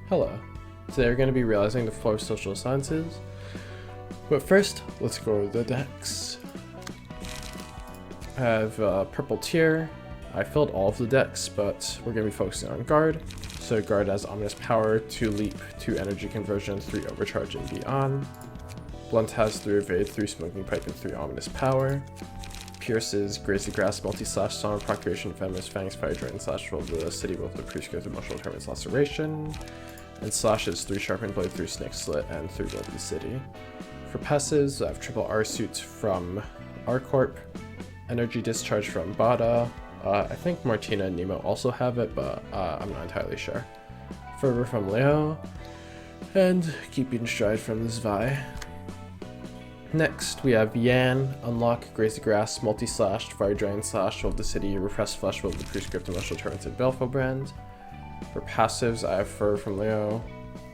Hello. Today we're going to be realizing the 4 social sciences. But first, let's go over the decks. I have a purple tier. I filled all of the decks, but we're going to be focusing on guard. So guard has ominous power, 2 leap, 2 energy conversion, 3 overcharge and beyond. Blunt has 3 evade, 3 smoking pipe, and 3 ominous power. Pierce is graze the grass, multi-slash, song of procreation, venomous fangs, fire drain, slash roll the city with the prescript emotional determines laceration. And slash is 3 sharpened blade, 3 snake slit, and 3 roll the city. For passives, I have triple R suit from R Corp, energy discharge from Bada. I think Martina and Nemo also have it, but I'm not entirely sure. Fervor from Leo, and keeping stride from Zvi. Next, we have Yan, unlock, graze the grass, multi-slash, fire drain, slash, roll the city, repress flesh, roll the prescript, emotional deterrence, and Baleful brand. For passives, I have Fervor from Leo,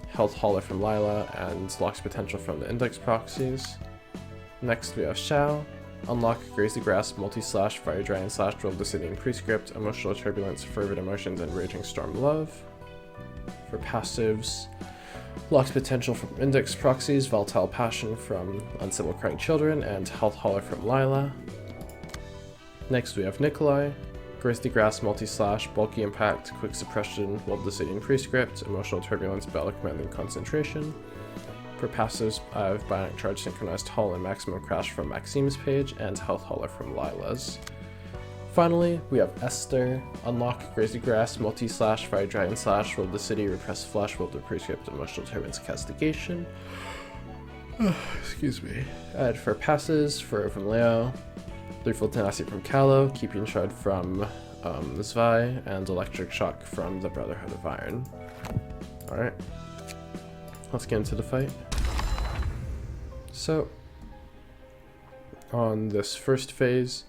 Health Hauler from Lila, and Locks Potential from the Index proxies. Next, we have Shao, unlock, graze the grass, multi-slash, fire drain, slash, roll the city, and prescript, emotional turbulence, fervent emotions, and raging storm love. For passives, Locks Potential from Index proxies, Volatile Passion from Uncivil Crying Children, and Health Hauler from Lila. Next we have Nikolai, Graze the Grass, Multi-Slash, Bulky Impact, Quick Suppression, Wolf the City and Prescript, Emotional Turbulence, Battle Command, and Concentration. For passives, I have Bionic Charge, Synchronized Hull, and Maximum Crash from Maxime's page, and Health Hauler from Lila's. Finally, we have Esther, unlock, graze the grass, multi-slash, fire dragon slash, roll the city, repress flesh, roll the prescript, emotional turbulence, castigation. Excuse me. And for passes, Fervor from Leo, Threefold Tenacity from Callow, Keeping Shard from Zvi, and Electric Shock from the Brotherhood of Iron. Alright, let's get into the fight. So, on this first phase,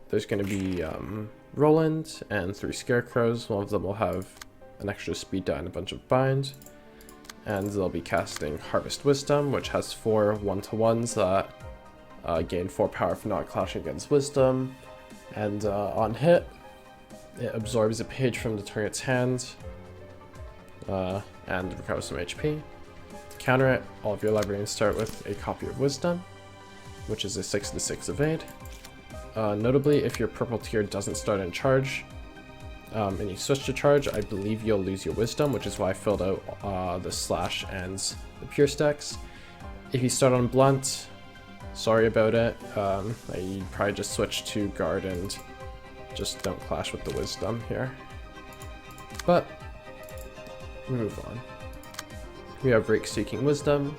there's going to be Roland and 3 Scarecrows. One of them will have an extra speed die and a bunch of bind. And they'll be casting Harvest Wisdom, which has 4 1-to-1s that gain 4 power for not clashing against Wisdom. And on hit, it absorbs a page from the target's hand and recovers some HP. To counter it, all of your librarians start with a copy of Wisdom, which is a 6-to-6 evade. Notably, if your purple tier doesn't start in charge, and you switch to charge, I believe you'll lose your wisdom, which is why I filled out the slash and the pure stacks. If you start on blunt, sorry about it. You'd probably just switch to guard and just don't clash with the wisdom here. But, move on. We have Rake Seeking Wisdom,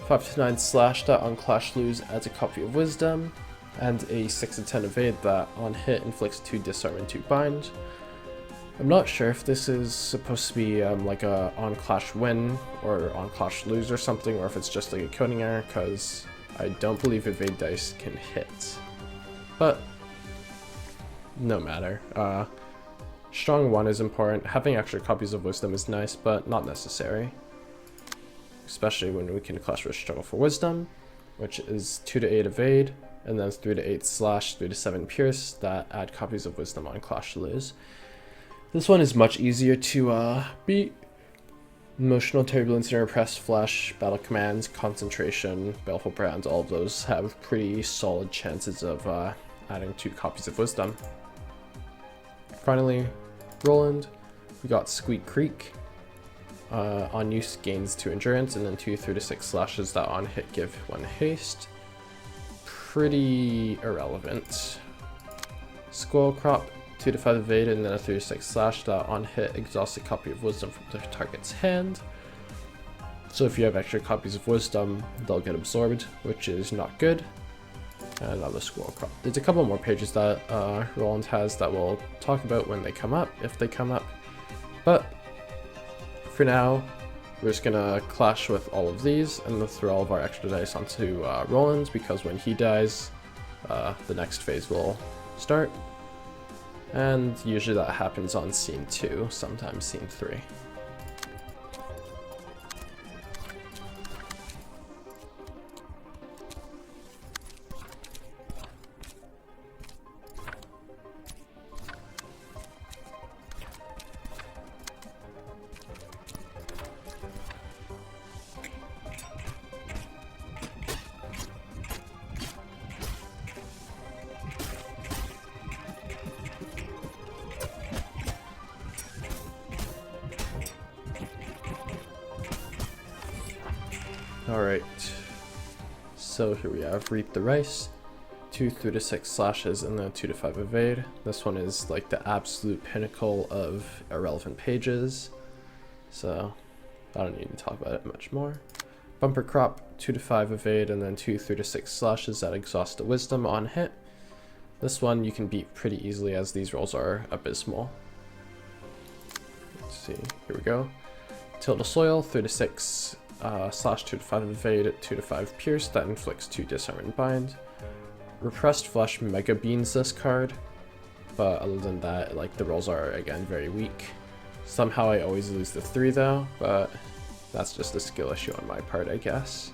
5-to-9 slash that on clash lose adds a copy of wisdom, and a 6-to-10 evade that on hit inflicts 2 disarm and 2 bind. I'm not sure if this is supposed to be like a on clash win or on clash lose or something, or if it's just like a coding error, because I don't believe evade dice can hit. But no matter. Strong 1 is important. Having extra copies of wisdom is nice, but not necessary. Especially when we can clash with Struggle for Wisdom, which is 2-to-8 evade, and then 3-to-8 slash, 3-to-7 pierce that add copies of wisdom on clash lose. This one is much easier to beat. Emotional turbulence and repressed flesh, battle commands, concentration, baleful brand, all of those have pretty solid chances of adding 2 copies of wisdom. Finally, Roland, we got Squeak Creek. On use gains 2 endurance, and then 2 3-to-6 slashes that on hit give 1 haste. Pretty irrelevant. Squirrel Crop, 2-to-5 evade, and then a 3-to-6 slash that on hit exhausts a copy of wisdom from the target's hand. So if you have extra copies of wisdom, they'll get absorbed, which is not good. And another Squirrel Crop. There's a couple more pages that Roland has that we'll talk about when they come up, if they come up. But for now, we're just gonna clash with all of these and then throw all of our extra dice onto Roland, because when he dies, the next phase will start. And usually that happens on scene 2, sometimes scene 3. Alright, so here we have Reap the Rice, 2 3 to 6 slashes, and then 2 to 5 evade. This one is like the absolute pinnacle of irrelevant pages, so I don't need to talk about it much more. Bumper Crop, 2 to 5 evade, and then 2 3 to 6 slashes that exhaust the wisdom on hit. This one you can beat pretty easily as these rolls are abysmal. Let's see, here we go. Till the Soil, 3 to 6 slash 2 to 5 evade, 2 to 5 pierce that inflicts 2 disarm and bind. Repressed Flesh mega beans this card, but other than that, like, the rolls are again very weak. Somehow I always lose the 3 though, but that's just a skill issue on my part, I guess.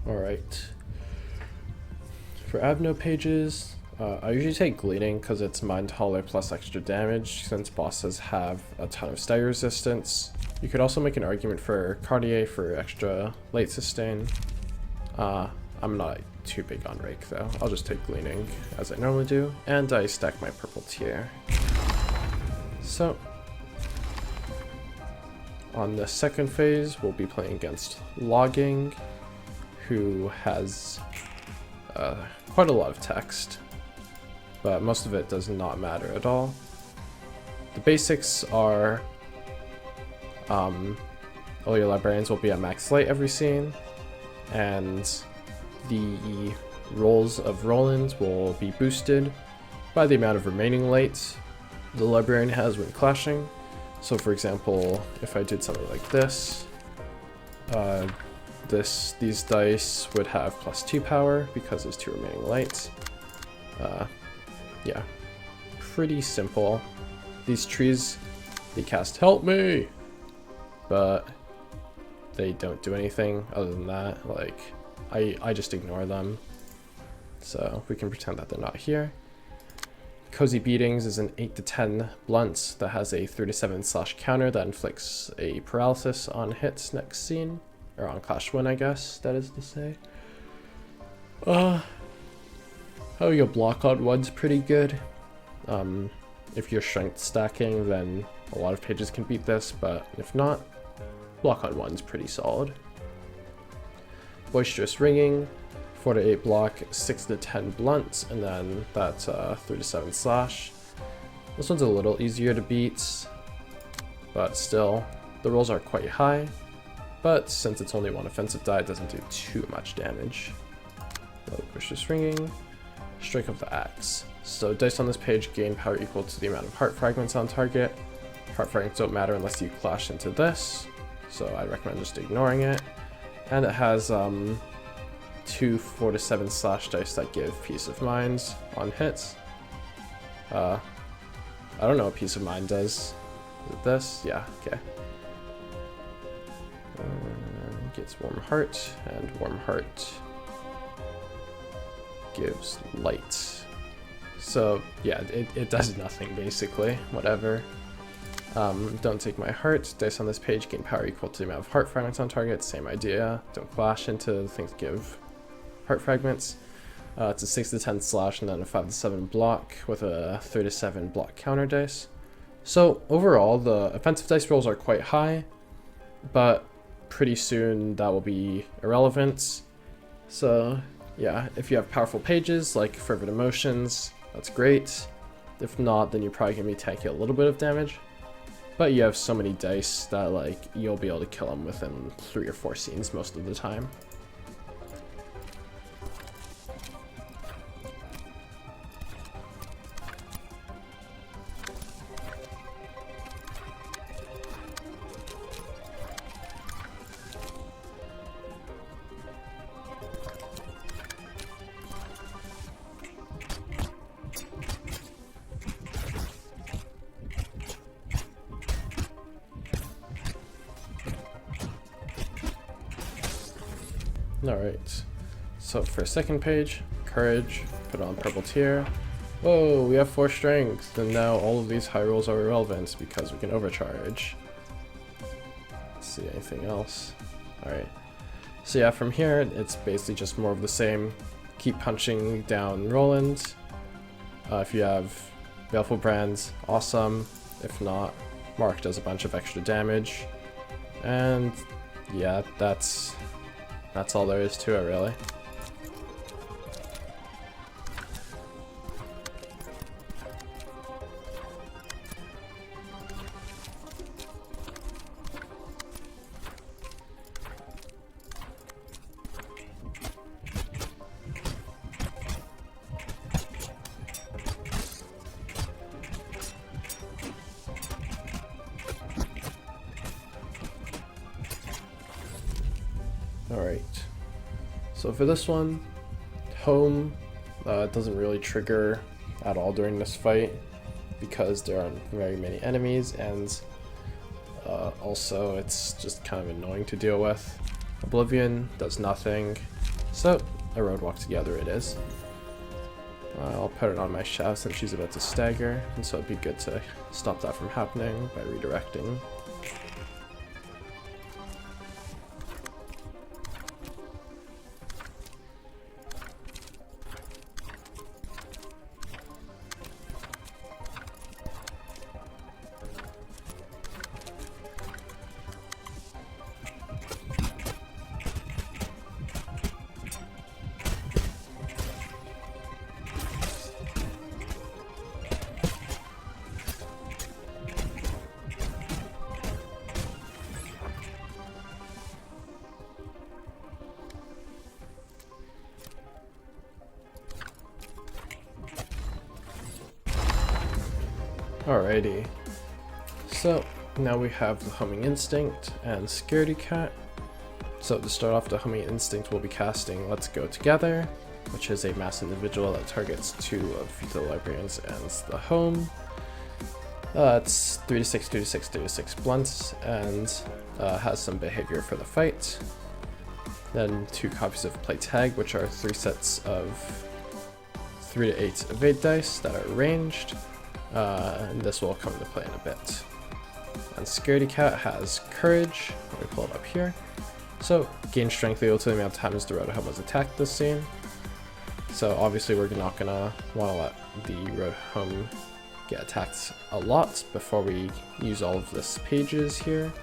Alright, for Abno pages, I usually take Gleaning because it's Mind Holler plus extra damage since bosses have a ton of stagger resistance. You could also make an argument for Cartier for extra late sustain. I'm not too big on Rake though, I'll just take Gleaning as I normally do, and I stack my purple tier. So, on the second phase, we'll be playing against Logging, who has quite a lot of text, but most of it does not matter at all. The basics are all your librarians will be at max light every scene, and the rolls of Roland will be boosted by the amount of remaining light the librarian has when clashing. So for example, if I did something like this, these dice would have +2 power because there's 2 remaining lights. Yeah, pretty simple. These trees, they cast Help Me, but they don't do anything other than that. Like, I just ignore them. So we can pretend that they're not here. Cozy Beatings is an 8 to 10 blunt that has a 3 to 7 slash counter that inflicts a paralysis on hits next scene. Or on clash win, I guess, that is to say. Having a block on one's pretty good. If you're strength stacking, then a lot of pages can beat this, but if not, block on one's pretty solid. Boisterous Ringing, 4 to 8 block, 6 to 10 blunt, and then that's 3 to 7 slash. This one's a little easier to beat, but still, the rolls are quite high. But since it's only 1 offensive die, it doesn't do too much damage. Boisterous Ringing, Strike of the Axe. So dice on this page gain power equal to the amount of heart fragments on target. Heart fragments don't matter unless you clash into this, so I recommend just ignoring it. And it has 2 4 to 7 slash dice that give Peace of Mind on hits. I don't know what Peace of Mind does. Is it this? Yeah, okay. Gets Warm Heart, and Warm Heart gives light. So yeah, it does nothing basically, whatever. Don't take my heart. Dice on this page gain power equal to the amount of heart fragments on target. Same idea. Don't clash into things that give heart fragments. It's a 6 to 10 slash and then a 5 to 7 block with a 3 to 7 block counter dice. So overall, the offensive dice rolls are quite high, but pretty soon that will be irrelevant. So yeah, if you have powerful pages like Fervent Emotions, that's great. If not, then you're probably gonna be taking a little bit of damage. But you have so many dice that like you'll be able to kill them within 3 or 4 scenes most of the time. Alright, so for second page, Courage, put on purple tier. Whoa, we have 4 strength, and now all of these high rolls are irrelevant because we can overcharge. Let's see, anything else? Alright. So yeah, from here, it's basically just more of the same. Keep punching down Roland. If you have Baleful Brands, awesome. If not, Mark does a bunch of extra damage. And yeah, that's all there is to it, really. Alright, so for this one, home doesn't really trigger at all during this fight because there aren't very many enemies, and also it's just kind of annoying to deal with. Oblivion does nothing, so a road walk together it is. I'll put it on my shaft since she's about to stagger, and so it'd be good to stop that from happening by redirecting. Alrighty, so now we have the Humming Instinct and Scaredy Cat. So to start off, the Humming Instinct will be casting Let's Go Together, which is a mass individual that targets 2 of the librarians and the home. It's 3d6, 2d6, 3d6 blunts, and has some behavior for the fight. Then 2 copies of Play Tag, which are 3 sets of 3 to 8 evade dice that are ranged. And this will come into play in a bit. And Scaredy Cat has Courage. Let me pull it up here. So, gain strength equal to the amount of times the Road Home was attacked this scene. So obviously we're not gonna want to let the Road Home get attacked a lot before we use all of this pages here.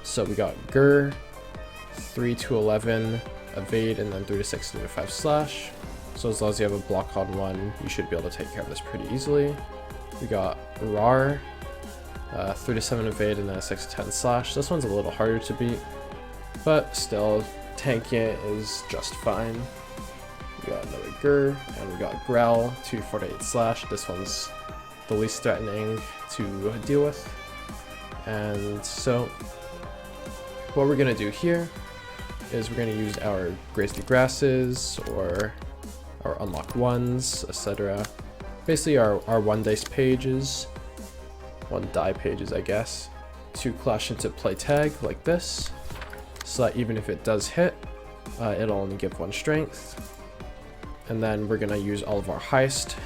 So we got Gur, 3 to 11, evade, and then 3 to 6, 3 to 5 slash. So as long as you have a block on 1, you should be able to take care of this pretty easily. We got Rar, 3 to 7 evade and then a 6 to 10 slash. This one's a little harder to beat, but still, tanking it is just fine. We got another Gur, and we got Growl, 2 4 to 8 slash. This one's the least threatening to deal with. And so, what we're going to do here is we're going to use our Graze the Grasses, or our Unlock Ones, etc. Basically our 1 dice pages, 1 die pages I guess, to clash into Play Tag like this, so that even if it does hit, it'll only give 1 strength. And then we're going to use all of our highest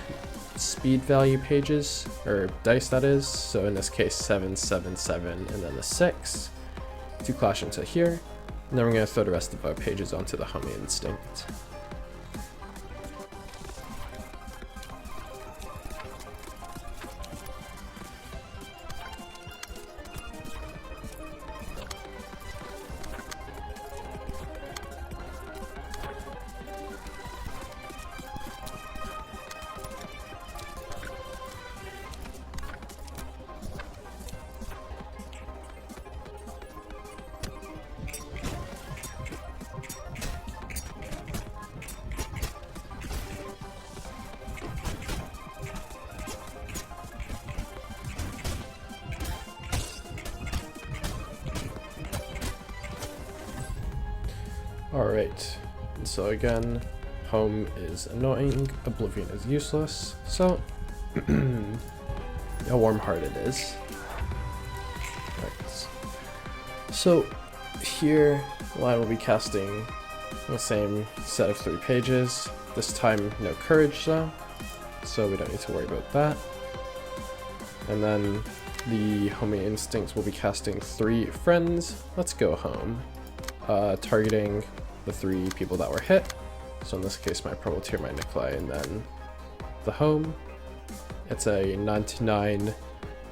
speed value pages, or dice that is, so in this case 7, 7, 7, and then a 6, to clash into here, and then we're going to throw the rest of our pages onto the Humming Instinct. Alright, so again, Home is annoying, Oblivion is useless, so a warm heart it is. Right. So here, Lion will be casting the same set of 3 pages, this time no Courage though. so we don't need to worry about that. And then the homing instinct will be casting 3 friends. Let's go home. Targeting the 3 people that were hit. So in this case, my purple tier, my Nikolai, and then the home. It's a 99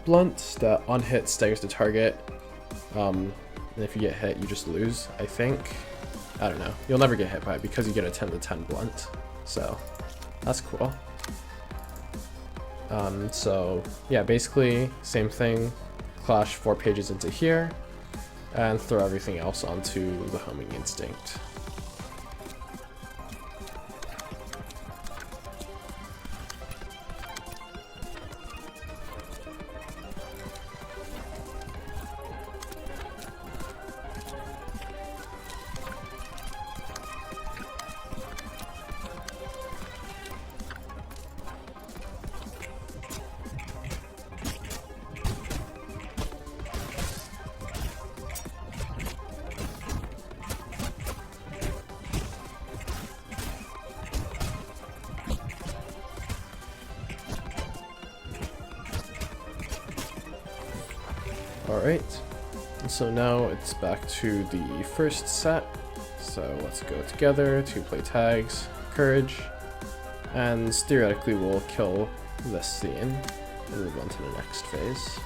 blunt that on hit staggers the target. And if you get hit, you just lose, I think. I don't know. You'll never get hit by it because you get a 10 to 10 blunt. So that's cool. So yeah, basically same thing. Clash 4 pages into here and throw everything else onto the homing instinct. Alright, so now it's back to the first set. So let's go together, 2 play tags, courage, and theoretically we'll kill this scene and move on to the next phase.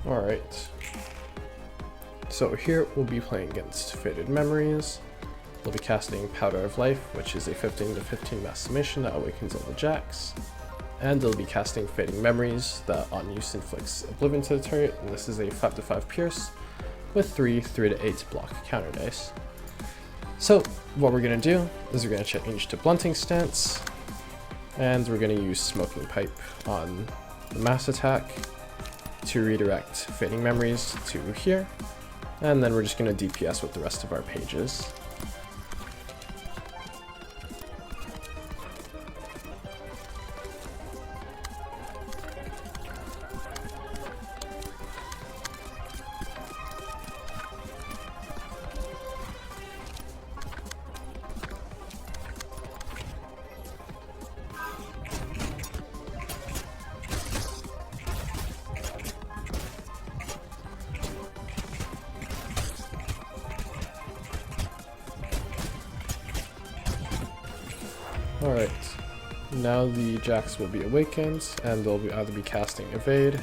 Alright, so here we'll be playing against Faded Memories. We'll be casting Powder of Life, which is a 15 to 15 mass summation that awakens all the jacks. And they'll be casting Fading Memories that on use inflicts Oblivion to the target, and this is a 5 to 5 pierce with 3 to 8 block counter dice. So what we're going to do is we're going to change to Blunting Stance, and we're going to use Smoking Pipe on the mass attack to redirect Fading Memories to here, and then we're just going to DPS with the rest of our pages. Alright, now the jacks will be awakened, and they'll either be casting Evade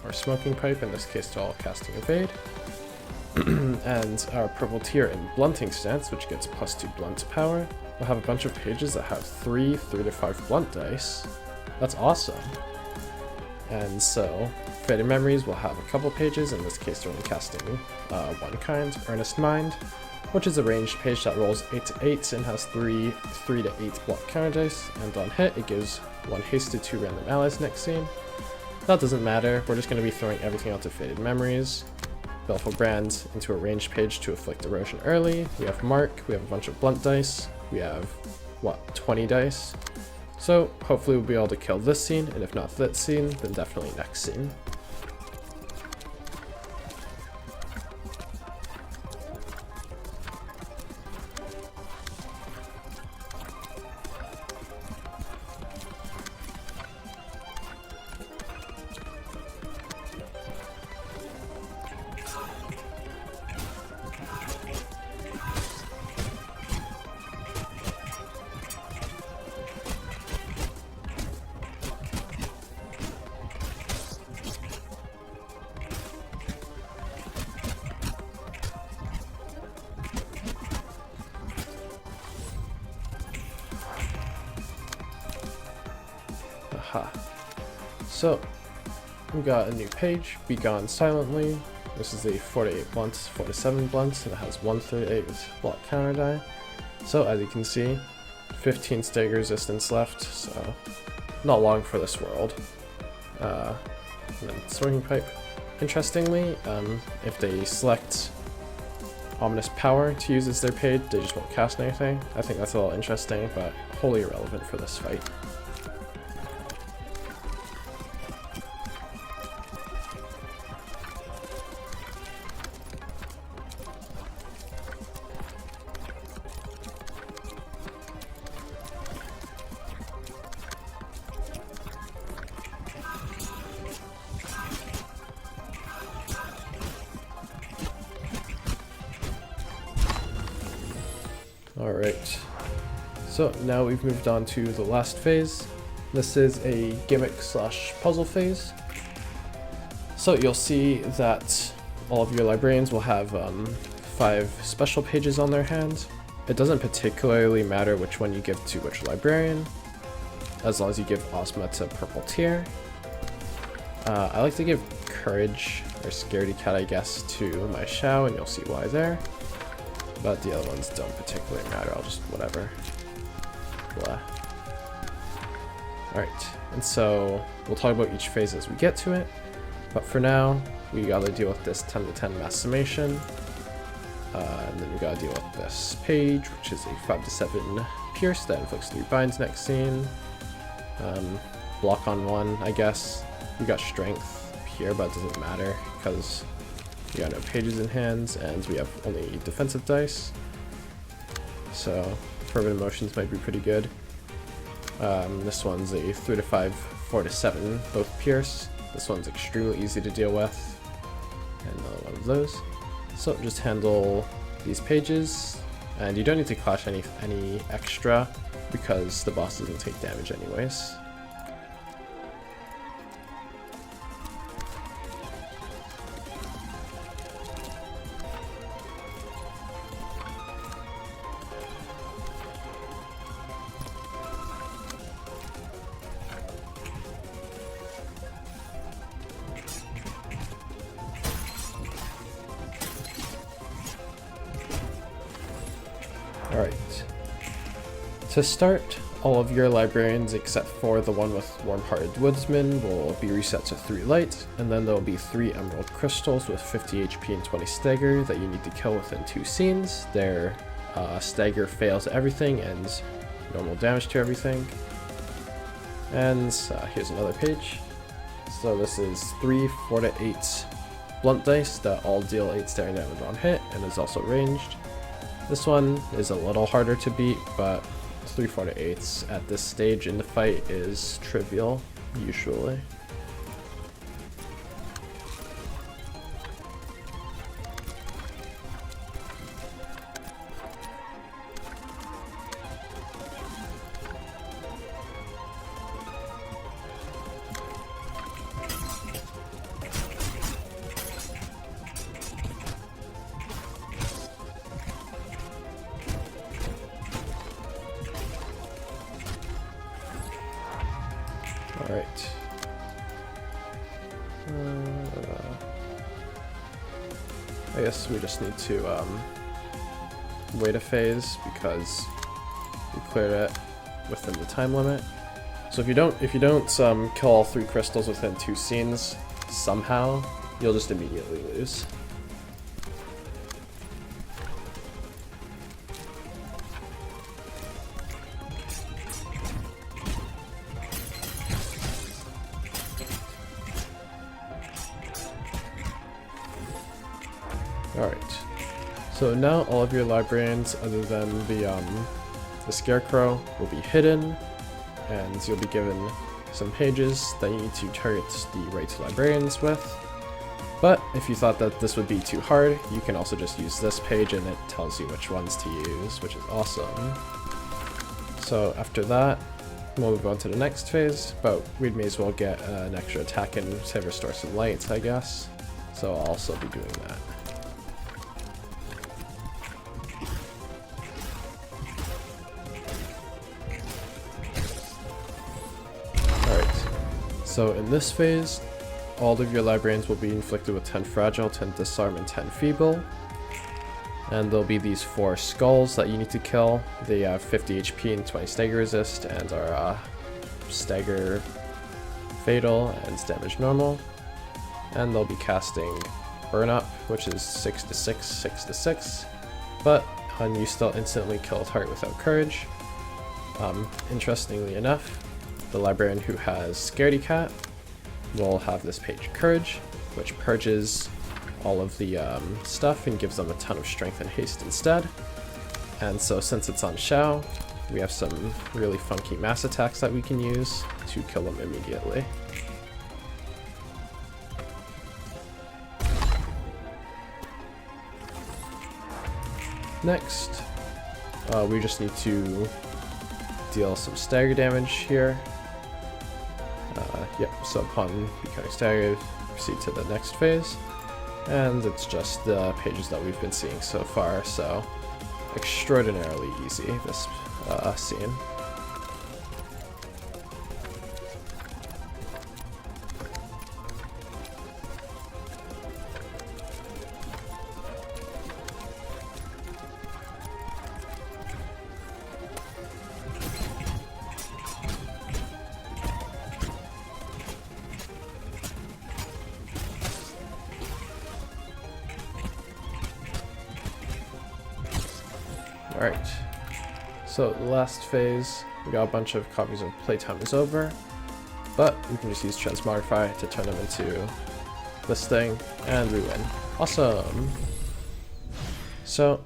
or Smoking Pipe, in this case they're all casting Evade. And our purple tier in Blunting Stance, which gets +2 blunt power, will have a bunch of pages that have 3 to 5 blunt dice. That's awesome. And so, Faded Memories will have a couple pages, in this case they're only casting one kind, Earnest Mind, which is a ranged page that rolls 8 to 8 and has 3 to 8 block counter dice, and on hit it gives 1 haste to 2 random allies next scene. That doesn't matter, we're just going to be throwing everything onto Faded Memories. Baleful Brand into a ranged page to afflict erosion early. We have Mark, we have a bunch of blunt dice, we have, 20 dice. So hopefully we'll be able to kill this scene, and if not that scene, then definitely next scene. Aha. So, we got a new page, Be Gone Silently. This is the 4 to 8 blunt, 4 to 7 blunt, and it has 138 block counter die. So as you can see, 15 stagger resistance left, so not long for this world. And then swinging pipe. Interestingly, if they select ominous power to use as their page, they just won't cast anything. I think that's a little interesting, but wholly irrelevant for this fight. Alright, so now we've moved on to the last phase. This is a gimmick slash puzzle phase. So you'll see that all of your librarians will have 5 special pages on their hand. It doesn't particularly matter which one you give to which librarian, as long as you give Ozma to purple tier. I like to give courage, or scaredy cat I guess, to my Xiao, and you'll see why there. But the other ones don't particularly matter, I'll just whatever. Blah. Alright, and so we'll talk about each phase as we get to it. But for now, we gotta deal with this 10 to 10 mass summation. And then we gotta deal with this page, which is a 5 to 7 pierce that inflicts 3 binds next scene. Block on 1, I guess. We got strength here, but it doesn't matter because we got no pages in hands, and we have only defensive dice. So, fervent emotions might be pretty good. This one's a 3 to 5, 4 to 7, both pierce. This one's extremely easy to deal with. And another one of those. So, just handle these pages, and you don't need to clash any extra because the boss doesn't take damage anyways. Alright, to start, all of your librarians except for the one with Warm-Hearted Woodsman will be reset to 3 light, and then there will be 3 emerald crystals with 50 HP and 20 stagger that you need to kill within 2 scenes. Their stagger fails everything and normal damage to everything. And here's another page. So this is 3 4 to 8 blunt dice that all deal 8 staring damage on hit and is also ranged. This one is a little harder to beat, but 3 4 to 8s at this stage in the fight is trivial, usually. Alright. I guess we just need to wait a phase because we cleared it within the time limit. So if you don't kill all 3 crystals within 2 scenes, somehow you'll just immediately lose. Alright, so now all of your librarians other than the scarecrow will be hidden, and you'll be given some pages that you need to target the right librarians with. But if you thought that this would be too hard, you can also just use this page and it tells you which ones to use, which is awesome. So after that, we'll move on to the next phase, but we may as well get an extra attack and say restore some lights, I guess. So I'll also be doing that. So in this phase, all of your librarians will be inflicted with 10 fragile, 10 disarm, and 10 feeble. And there'll be these 4 skulls that you need to kill. They have 50 HP and 20 stagger resist, and are stagger fatal and damage normal. And they'll be casting Burn Up, which is 6 to 6, 6 to 6. But you still instantly kill a target without courage. Interestingly enough, the librarian who has Scaredy Cat will have this page Courage, which purges all of the stuff and gives them a ton of strength and haste instead. And so since it's on Shao, we have some really funky mass attacks that we can use to kill them immediately. Next, we just need to deal some stagger damage here. Yep, so upon becoming staggered, proceed to the next phase. And it's just the pages that we've been seeing so far, so extraordinarily easy, this scene. Alright, so the last phase, we got a bunch of copies of Playtime is Over, but we can just use Transmogrify to turn them into this thing, and we win. Awesome! So,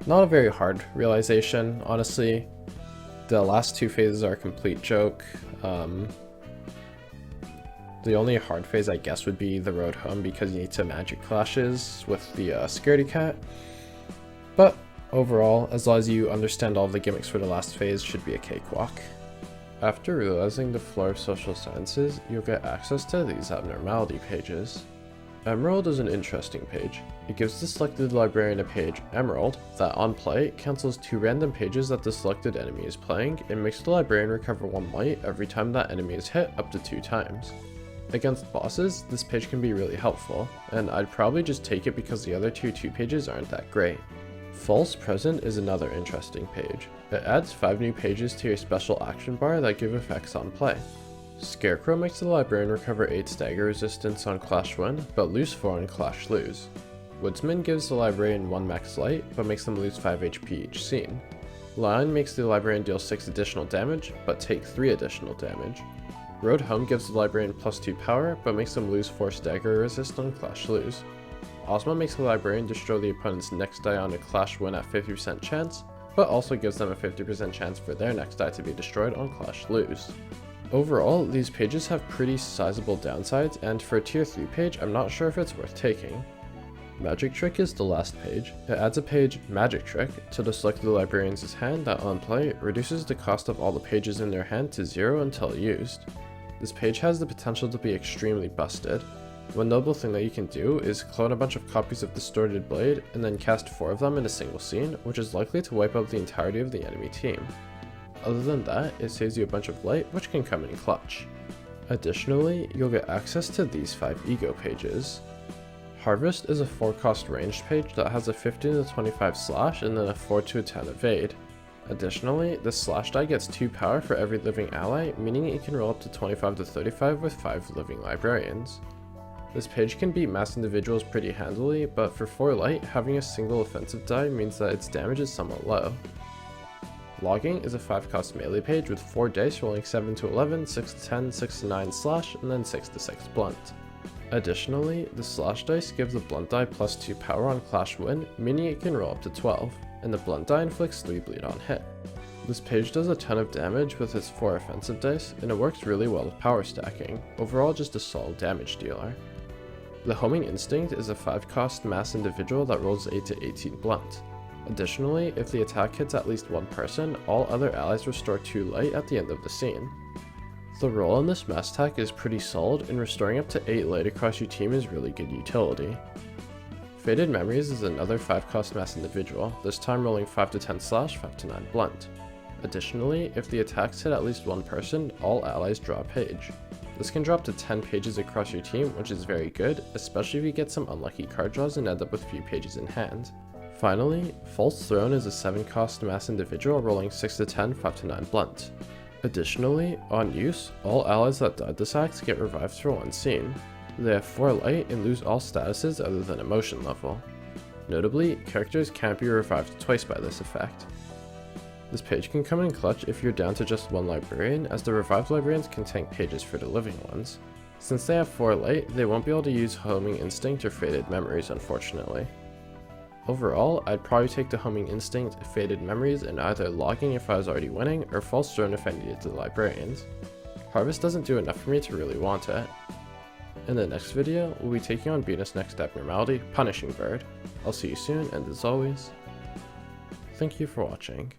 not a very hard realization, honestly. The last 2 phases are a complete joke. The only hard phase, I guess, would be the road home, because you need to magic clashes with the Scaredy Cat. But overall, as long as you understand all of the gimmicks for the last phase, should be a cakewalk. After realizing the floor of social sciences, you'll get access to these abnormality pages. Emerald is an interesting page. It gives the selected librarian a page, Emerald, that on play cancels 2 random pages that the selected enemy is playing, and makes the librarian recover 1 light every time that enemy is hit up to 2 times. Against bosses, this page can be really helpful, and I'd probably just take it because the other 2 pages aren't that great. False Present is another interesting page. It adds 5 new pages to your special action bar that give effects on play. Scarecrow makes the librarian recover 8 stagger resistance on Clash Win, but lose 4 on Clash Lose. Woodsman gives the librarian 1 max light, but makes them lose 5 HP each scene. Lion makes the librarian deal 6 additional damage, but take 3 additional damage. Road Home gives the librarian plus 2 power, but makes them lose 4 stagger resist on Clash Lose. Ozma makes the librarian destroy the opponent's next die on a Clash Win at 50% chance, but also gives them a 50% chance for their next die to be destroyed on Clash Lose. Overall, these pages have pretty sizable downsides, and for a tier 3 page, I'm not sure if it's worth taking. Magic Trick is the last page. It adds a page, Magic Trick, to the selected librarian's hand that on play reduces the cost of all the pages in their hand to 0 until used. This page has the potential to be extremely busted. One notable thing that you can do is clone a bunch of copies of Distorted Blade and then cast 4 of them in a single scene, which is likely to wipe out the entirety of the enemy team. Other than that, it saves you a bunch of light, which can come in clutch. Additionally, you'll get access to these 5 ego pages. Harvest is a 4-cost ranged page that has a 15 to 25 slash and then a 4 to 10 evade. Additionally, the slash die gets 2 power for every living ally, meaning it can roll up to 25 to 35 with 5 living librarians. This page can beat mass individuals pretty handily, but for 4 light, having a single offensive die means that its damage is somewhat low. Logging is a 5-cost melee page with 4 dice rolling 7 to 11, 6 to 10, 6 to 9 slash, and then 6 to 6 blunt. Additionally, the slash dice gives the blunt die plus 2 power on Clash Win, meaning it can roll up to 12, and the blunt die inflicts 3 bleed on hit. This page does a ton of damage with its 4 offensive dice, and it works really well with power stacking, overall just a solid damage dealer. The Homing Instinct is a 5-cost mass individual that rolls 8 to 18 blunt. Additionally, if the attack hits at least 1 person, all other allies restore 2 light at the end of the scene. The roll on this mass attack is pretty solid, and restoring up to 8 light across your team is really good utility. Faded Memories is another 5-cost mass individual, this time rolling 5 to 10 slash, 5 to 9 blunt. Additionally, if the attacks hit at least 1 person, all allies draw a page. This can drop to 10 pages across your team, which is very good, especially if you get some unlucky card draws and end up with few pages in hand. Finally, False Throne is a 7-cost mass individual rolling 6 to 10, 5 to 9 blunt. Additionally, on use, all allies that died this act get revived for 1 scene. They have 4 light and lose all statuses other than emotion level. Notably, characters can't be revived twice by this effect. This page can come in clutch if you're down to just 1 librarian, as the revived librarians can tank pages for the living ones. Since they have 4 light, they won't be able to use Homing Instinct or Faded Memories, unfortunately. Overall, I'd probably take the Homing Instinct, Faded Memories, and either logging if I was already winning, or False Throne if I needed the librarians. Harvest doesn't do enough for me to really want it. In the next video, we'll be taking on Venus' next abnormality, Punishing Bird. I'll see you soon, and as always, thank you for watching.